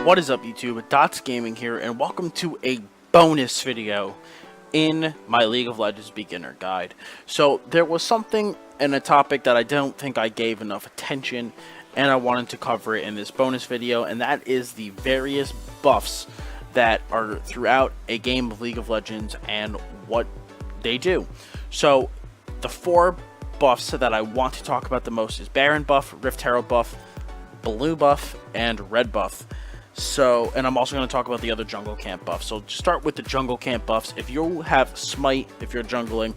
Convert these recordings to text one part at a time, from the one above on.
What is up, YouTube? Dottz Gaming here, and welcome to a bonus video in my League of Legends beginner guide. So there was something in a topic that I don't think I gave enough attention, and I wanted to cover it in this bonus video, and that is the various buffs that are throughout a game of League of Legends and what they do. So the four buffs that I want to talk about the most is Baron buff, Rift Herald buff, Blue buff, and Red buff. So, and I'm also going to talk about the other jungle camp buffs. So, to start with the jungle camp buffs, if you have smite, if you're jungling,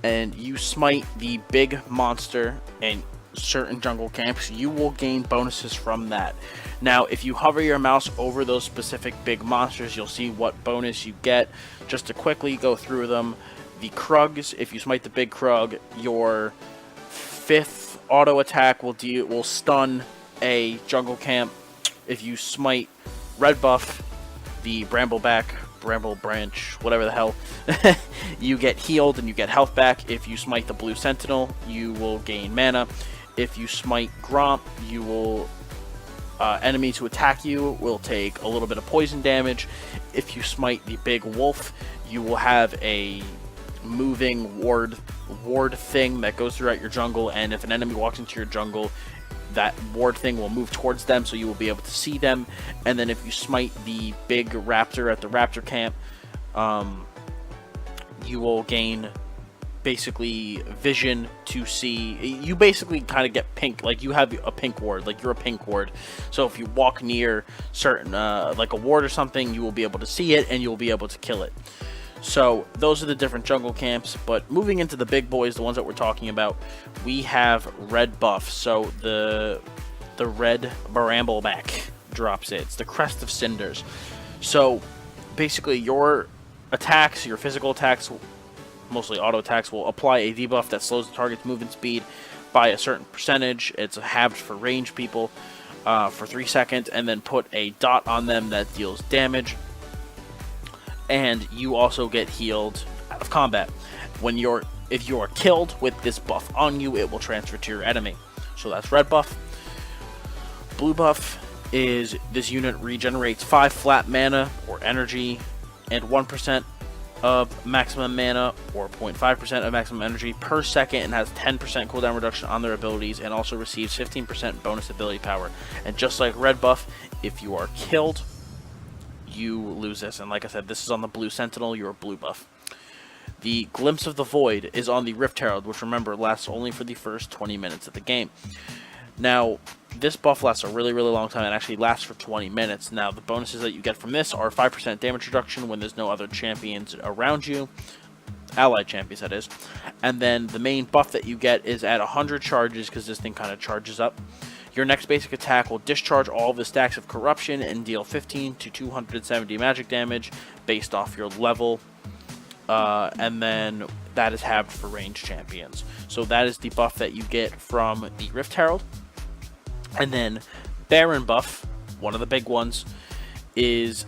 and you smite the big monster in certain jungle camps, you will gain bonuses from that. Now, if you hover your mouse over those specific big monsters, you'll see what bonus you get. Just to quickly go through them, the Krugs, if you smite the big Krug, your 5th auto attack will stun a jungle camp. If you smite Red buff, the Bramble Branch, whatever the hell, you get healed and you get health back. If you smite the Blue Sentinel, you will gain mana. If you smite Gromp, you will enemies who attack you will take a little bit of poison damage. If you smite the Big Wolf, you will have a moving ward thing that goes throughout your jungle, and if an enemy walks into your jungle, that ward thing will move towards them, so you will be able to see them. And then if you smite the big raptor at the raptor camp, you will gain basically vision to see. You basically kind of get pink, like you have a pink ward, like you're a pink ward. So if you walk near certain like a ward or something, you will be able to see it and you will be able to kill it. So those are the different jungle camps, but moving into the big boys, the ones that we're talking about, we have Red buff. So the red Brambleback drops it. It's the Crest of Cinders. So basically your attacks, your physical attacks, mostly auto attacks, will apply a debuff that slows the target's movement speed by a certain percentage. It's halved for range people for 3 seconds, and then put a dot on them that deals damage. And you also get healed out of combat. If you are killed with this buff on you, it will transfer to your enemy. So that's Red buff. Blue buff is this unit regenerates 5 flat mana or energy and 1% of maximum mana or 0.5% of maximum energy per second, and has 10% cooldown reduction on their abilities, and also receives 15% bonus ability power. And just like Red buff, if you are killed, you lose this. And like I said, this is on the Blue Sentinel, you're a blue buff. The Glimpse of the Void is on the Rift Herald, which, remember, lasts only for the first 20 minutes of the game. Now, this buff lasts a really long time. It actually lasts for 20 minutes. Now, the bonuses that you get from this are 5% damage reduction when there's no other champions around you. Allied champions, that is. And then the main buff that you get is at 100 charges, because this thing kind of charges up. Your next basic attack will discharge all of the stacks of corruption and deal 15 to 270 magic damage based off your level. And then that is halved for ranged champions. So that is the buff that you get from the Rift Herald. And then Baron buff, one of the big ones, is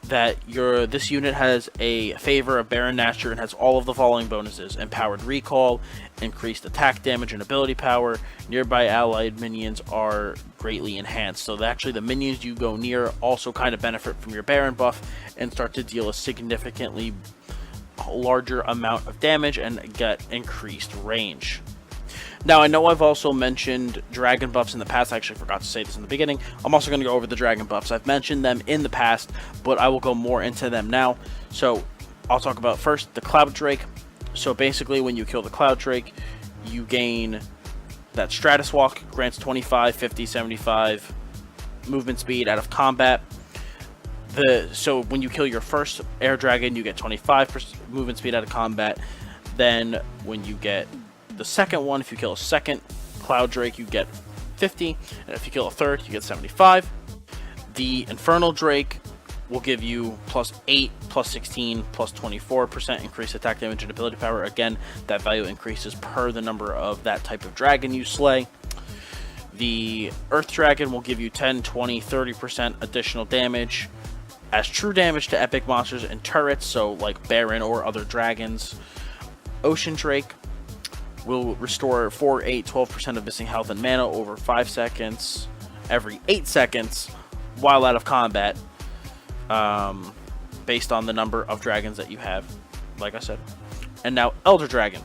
that this unit has a favor of Baron Nashor and has all of the following bonuses: empowered recall, increased attack damage and ability power. Nearby allied minions are greatly enhanced. So actually the minions you go near also kind of benefit from your Baron buff and start to deal a significantly larger amount of damage and get increased range. Now, I know I've also mentioned dragon buffs in the past. I actually forgot to say this in the beginning. I'm also going to go over the dragon buffs. I've mentioned them in the past, but I will go more into them now. So I'll talk about first the Cloud Drake. So basically, when you kill the Cloud Drake, you gain that Stratus Walk, grants 25, 50, 75 movement speed out of combat. So when you kill your first air dragon, you get 25% movement speed out of combat. Then when you get the second one, if you kill a second Cloud Drake, you get 50, and if you kill a third, you get 75. The Infernal Drake will give you +8, +16, +24% increased attack damage and ability power. Again, that value increases per the number of that type of dragon you slay. The Earth Dragon will give you 10, 20, 30% additional damage as true damage to epic monsters and turrets, so like Baron or other dragons. Ocean Drake will restore 4, 8, 12% of missing health and mana over 5 seconds every 8 seconds while out of combat, based on the number of dragons that you have, like I said. And now Elder Dragon.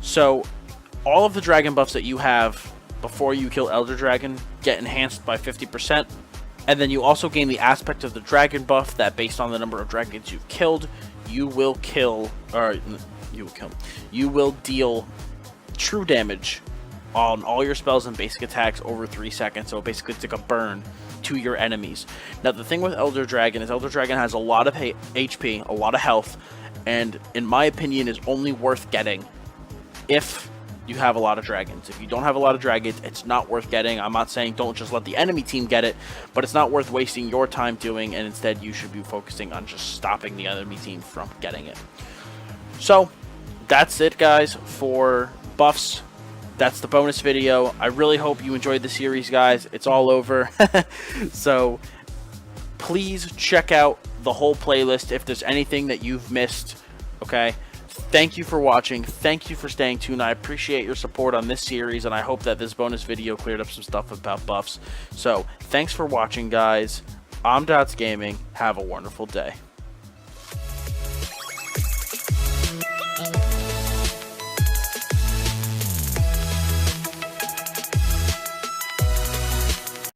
So all of the dragon buffs that you have before you kill Elder Dragon get enhanced by 50%. And then you also gain the aspect of the dragon buff that based on the number of dragons you've killed, you will deal true damage on all your spells and basic attacks over 3 seconds. So basically it's like a burn to your enemies. Now the thing with Elder Dragon is Elder Dragon has a lot of HP, a lot of health, and in my opinion is only worth getting if you have a lot of dragons. If you don't have a lot of dragons, it's not worth getting. I'm not saying don't just let the enemy team get it, but it's not worth wasting your time doing, and instead you should be focusing on just stopping the enemy team from getting it. So that's it, guys, for buffs. That's the bonus video. I really hope you enjoyed the series, guys. It's all over. So please check out the whole playlist if there's anything that you've missed. Okay, thank you for watching. Thank you for staying tuned. I appreciate your support on this series, and I hope that this bonus video cleared up some stuff about buffs. So thanks for watching, guys. I'm Dottz Gaming. Have a wonderful day.